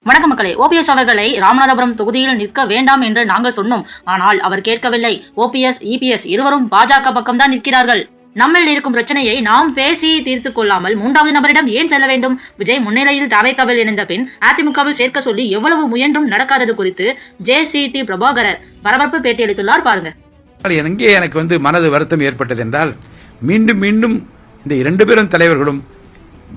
வணக்கம் மக்களே. ஓபிஎஸ் அவர்களை ராமநாதபுரம் தொகுதியில் நிற்க வேண்டாம் என்று நாங்கள் சொன்னோம். ஆனால் அவர் கேட்கவில்லை. ஓபிஎஸ், இபிஎஸ் இருவரும் பாஜக பக்கம்தான் நிற்கிறார்கள். நம்மில் இருக்கும் பிரச்சனையை நாம் பேசி தீர்த்துக் கொள்ளாமல் மூன்றாவது நபரிடம் ஏன் செல்ல வேண்டும்? விஜய் முன்னிலையில் தவைக்கவில் இணைந்த பின் அதிமுகவில் சேர்க்க சொல்லி எவ்வளவு முயன்றும் நடக்காதது குறித்து ஜே.சி.டி. பிரபாகரர் பரபரப்பு பேட்டியளித்துள்ளார். பாருங்க. எனக்கு மனது வருத்தம் ஏற்பட்டது என்றால் மீண்டும் மீண்டும் இந்த இரண்டு பேரும் தலைவர்களும்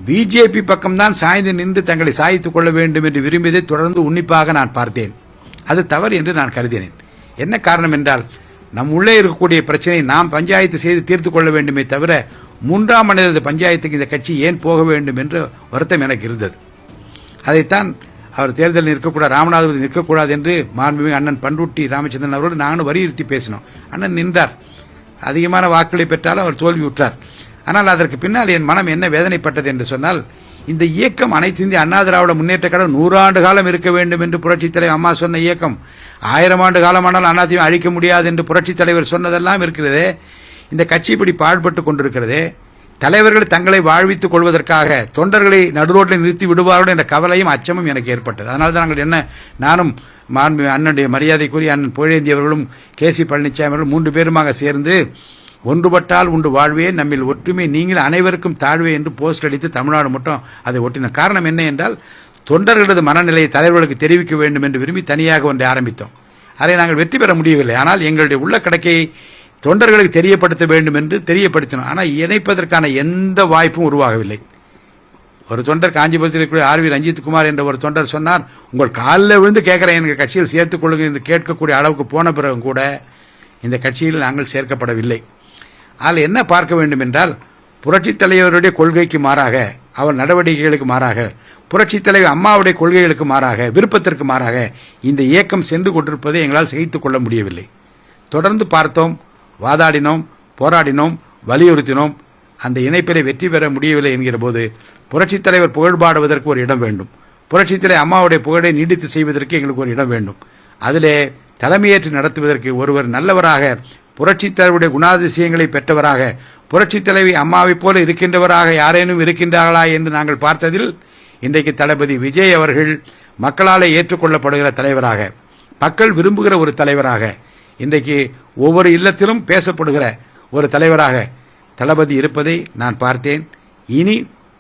பிஜேபி பக்கம்தான் சாய்ந்து நின்று தங்களை சாய்த்துக் கொள்ள வேண்டும் என்று விரும்பியதை தொடர்ந்து உன்னிப்பாக நான் பார்த்தேன். அது தவறு என்று நான் கருதினேன். என்ன காரணம் என்றால் நம் உள்ளே இருக்கக்கூடிய பிரச்சனையை நாம் பஞ்சாயத்து செய்து தீர்த்துக் கொள்ள வேண்டுமே தவிர மூன்றாம் மனித பஞ்சாயத்துக்கு இந்த கட்சி ஏன் போக வேண்டும் என்ற வருத்தம் எனக்கு இருந்தது. அதைத்தான் அவர் தேர்தலில் நிற்கக்கூடாது, ராமநாதபுரத்தில் நிற்கக்கூடாது என்று மாண்புமிகு அண்ணன் பண்ருட்டி ராமச்சந்திரன் அவரோடு நானும் வலியுறுத்தி பேசினோம். அண்ணன் நின்றார். அதிகமான வாக்குகளை பெற்றாலும் அவர் தோல்வியுற்றார். ஆனால் அதற்கு பின்னால் என் மனம் என்ன வேதனைப்பட்டது என்று சொன்னால், இந்த இயக்கம் அனைத்து இந்திய அண்ணா திராவிட முன்னேற்ற கழகம் 100 ஆண்டு காலம் இருக்க வேண்டும் என்று புரட்சித் தலைவர் அம்மா சொன்ன இயக்கம், 1000 ஆண்டு காலமானால் அதிமுக அழிக்க முடியாது என்று புரட்சித் தலைவர் சொன்னதெல்லாம் இருக்கிறதே. இந்த கட்சி இப்படி பாழ்பட்டு கொண்டிருக்கிறதே. தலைவர்கள் தங்களை வாழ்வித்துக் கொள்வதற்காக தொண்டர்களை நடுரோட்டில் நிறுத்தி விடுவார்கள் என்ற கவலையும் அச்சமும் எனக்கு ஏற்பட்டது. அதனால தான் நானும் அண்ணனுடைய மரியாதைக்குரிய அண்ணன் புகழேந்தி அவர்களும் கே.சி. பழனிசாமி அவர்களும் 3 பேருமாக சேர்ந்து ஒன்றுபட்டால் உண்டு வாழ்வே, நம்மில் ஒற்றுமை, நீங்கள் அனைவருக்கும் தாழ்வே என்று போஸ்ட் அடித்து தமிழ்நாடு மட்டும் அதை ஒட்டின. காரணம் என்ன என்றால், தொண்டர்களது மனநிலையை தலைவர்களுக்கு தெரிவிக்க வேண்டும் என்று விரும்பி தனியாக ஒன்றை ஆரம்பித்தோம். அதை நாங்கள் வெற்றி பெற முடியவில்லை. ஆனால் எங்களுடைய உள்ள கடக்கையை தொண்டர்களுக்கு தெரியப்படுத்த வேண்டும் என்று தெரியப்படுத்தினோம். ஆனால் இணைப்பதற்கான எந்த வாய்ப்பும் உருவாகவில்லை. ஒரு தொண்டர், காஞ்சிபுரத்தில் இருக்கக்கூடிய ஆர்.வி. ரஞ்சித்குமார் என்ற ஒரு தொண்டர் சொன்னார், உங்கள் காலில் விழுந்து கேட்கிறேன், எங்கள் கட்சியில் சேர்த்துக் கொள்ளுங்கள் என்று கேட்கக்கூடிய அளவுக்கு போன பிறகும் கூட இந்த கட்சியில் நாங்கள் சேர்க்கப்படவில்லை. அதில் என்ன பார்க்க வேண்டும் என்றால், புரட்சித் தலைவருடைய கொள்கைக்கு மாறாக, அவர் நடவடிக்கைகளுக்கு மாறாக, புரட்சித் தலைவர் அம்மாவுடைய கொள்கைகளுக்கு மாறாக, விருப்பத்திற்கு மாறாக இந்த இயக்கம் சென்று கொண்டிருப்பதை எங்களால் சகித்துக் கொள்ள முடியவில்லை. தொடர்ந்து பார்த்தோம், வாதாடினோம், போராடினோம், வலியுறுத்தினோம். அந்த இணைப்பிலை வெற்றி பெற முடியவில்லை என்கிற போது புரட்சித் தலைவர் புகழ்பாடுவதற்கு ஒரு இடம் வேண்டும். புரட்சித் தலைவர் அம்மாவுடைய புகழை நீடித்து செய்வதற்கு எங்களுக்கு ஒரு இடம் வேண்டும். அதிலே தலைமையேற்று நடத்துவதற்கு ஒருவர் நல்லவராக, புரட்சித் தலைவருடைய குணாதிசயங்களை பெற்றவராக, புரட்சித் தலைவி அம்மாவைப் போல இருக்கின்றவராக யாரேனும் இருக்கின்றார்களா என்று நாங்கள் பார்த்ததில் இன்றைக்கு தளபதி விஜய் அவர்கள் மக்களால் ஏற்றுக்கொள்ளப்படுகிற தலைவராக, மக்கள் விரும்புகிற ஒரு தலைவராக, இன்றைக்கு ஒவ்வொரு இல்லத்திலும் பேசப்படுகிற ஒரு தலைவராக தளபதி இருப்பதை நான் பார்த்தேன். இனி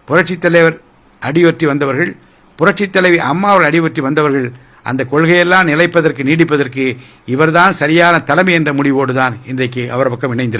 புரட்சித் தலைவர் அடியொற்றி வந்தவர்கள், புரட்சித் தலைவி அம்மாவில் அடியொற்றி வந்தவர்கள் அந்த கொள்கையெல்லாம் நிலைப்பதற்கு, நீடிப்பதற்கு இவர்தான் சரியான தலைமை என்ற முடிவோடு தான் இன்றைக்கு அவர் பக்கம் இணைந்திருக்கும்.